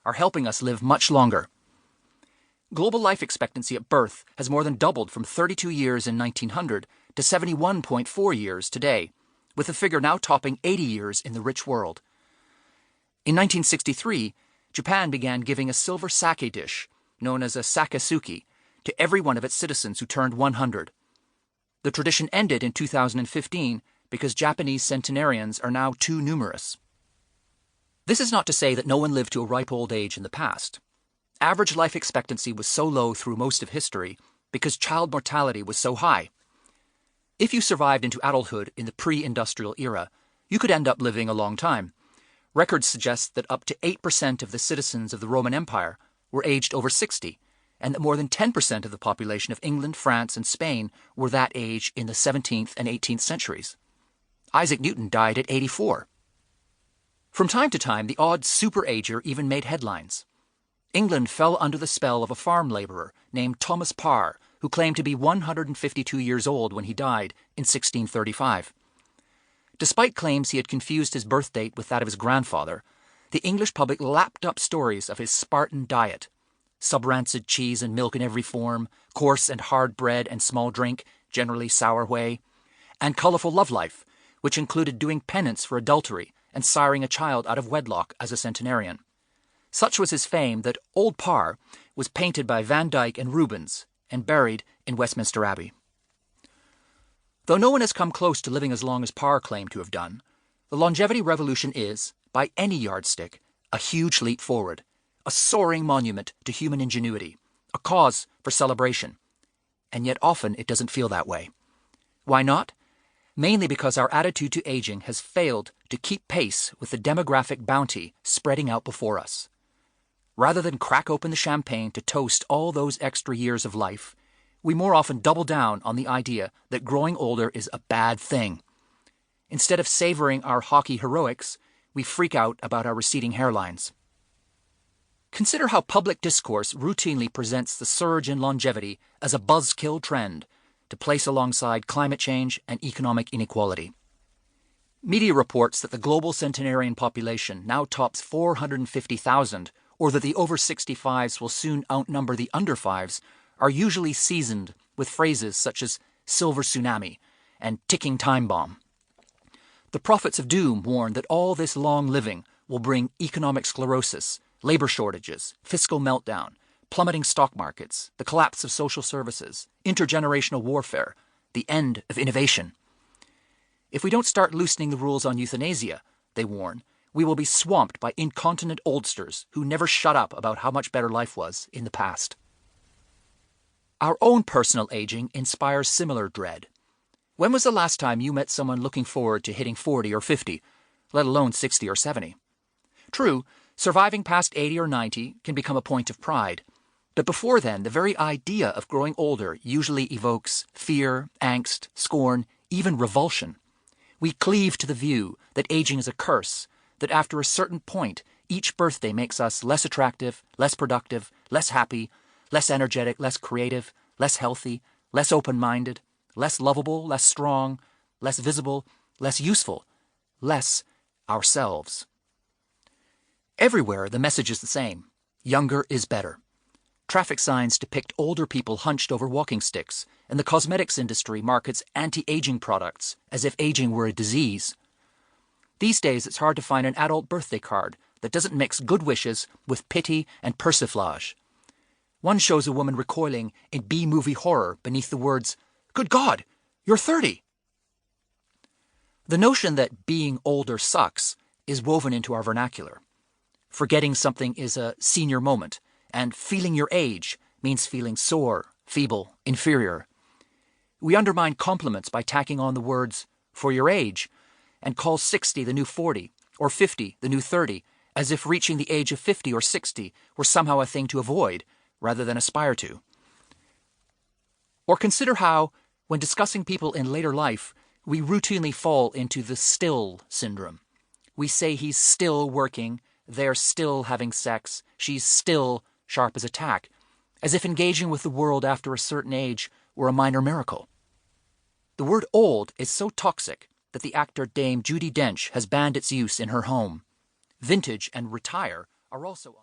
are helping us live much longer. Global life expectancy at birth has more than doubled from 32 years in 1900 to 71.4 years today, with the figure now topping 80 years in the rich world. In 1963, Japan began giving a silver sake dish, known as a sakesuki, to every one of its citizens who turned 100. The tradition ended in 2015 because Japanese centenarians are now too numerous. This is not to say that no one lived to a ripe old age in the past. Average life expectancy was so low through most of history because child mortality was so high. If you survived into adulthood in the pre-industrial era, you could end up living a long time. Records suggest that up to 8% of the citizens of the Roman Empire were aged over 60, and that more than 10% of the population of England, France, and Spain were that age in the 17th and 18th centuries. Isaac Newton died at 84. From time to time, the odd super-ager even made headlines. England fell under the spell of a farm labourer named Thomas Parr, who claimed to be 152 years old when he died in 1635. Despite claims he had confused his birth date with that of his grandfather, the English public lapped up stories of his Spartan diet: sub-rancid cheese and milk in every form, coarse and hard bread and small drink, generally sour whey, and colourful love life, which included doing penance for adultery and siring a child out of wedlock as a centenarian. Such was his fame that Old Parr was painted by Van Dyck and Rubens and buried in Westminster Abbey. Though no one has come close to living as long as Parr claimed to have done, the longevity revolution is, by any yardstick, a huge leap forward, a soaring monument to human ingenuity, a cause for celebration. And yet often it doesn't feel that way. Why not? Mainly because our attitude to aging has failed to keep pace with the demographic bounty spreading out before us. Rather than crack open the champagne to toast all those extra years of life, we more often double down on the idea that growing older is a bad thing. Instead of savoring our hockey heroics, we freak out about our receding hairlines. Consider how public discourse routinely presents the surge in longevity as a buzzkill trend to place alongside climate change and economic inequality. Media reports that the global centenarian population now tops 450,000, or that the over 65s will soon outnumber the under 5s, are usually seasoned with phrases such as silver tsunami and ticking time bomb. The prophets of doom warn that all this long living will bring economic sclerosis, labor shortages, fiscal meltdown, plummeting stock markets, the collapse of social services, intergenerational warfare, the end of innovation. If we don't start loosening the rules on euthanasia, they warn, we will be swamped by incontinent oldsters who never shut up about how much better life was in the past. Our own personal aging inspires similar dread. When was the last time you met someone looking forward to hitting 40 or 50, let alone 60 or 70? True, surviving past 80 or 90 can become a point of pride, but before then, the very idea of growing older usually evokes fear, angst, scorn, even revulsion. We cleave to the view that aging is a curse, that after a certain point, each birthday makes us less attractive, less productive, less happy, less energetic, less creative, less healthy, less open-minded, less lovable, less strong, less visible, less useful, less ourselves. Everywhere, the message is the same. Younger is better. Traffic signs depict older people hunched over walking sticks, and the cosmetics industry markets anti-aging products as if aging were a disease. These days, it's hard to find an adult birthday card that doesn't mix good wishes with pity and persiflage. One shows a woman recoiling in B-movie horror beneath the words, "Good God, you're 30!" The notion that being older sucks is woven into our vernacular. Forgetting something is a senior moment, and feeling your age means feeling sore, feeble, inferior. We undermine compliments by tacking on the words, "for your age," and call 60 the new 40, or 50 the new 30, as if reaching the age of 50 or 60 were somehow a thing to avoid, rather than aspire to. Or consider how, when discussing people in later life, we routinely fall into the still syndrome. We say he's still working, they're still having sex, she's still sharp as a tack, as if engaging with the world after a certain age were a minor miracle. The word old is so toxic that the actor Dame Judi Dench has banned its use in her home. Vintage and retire are also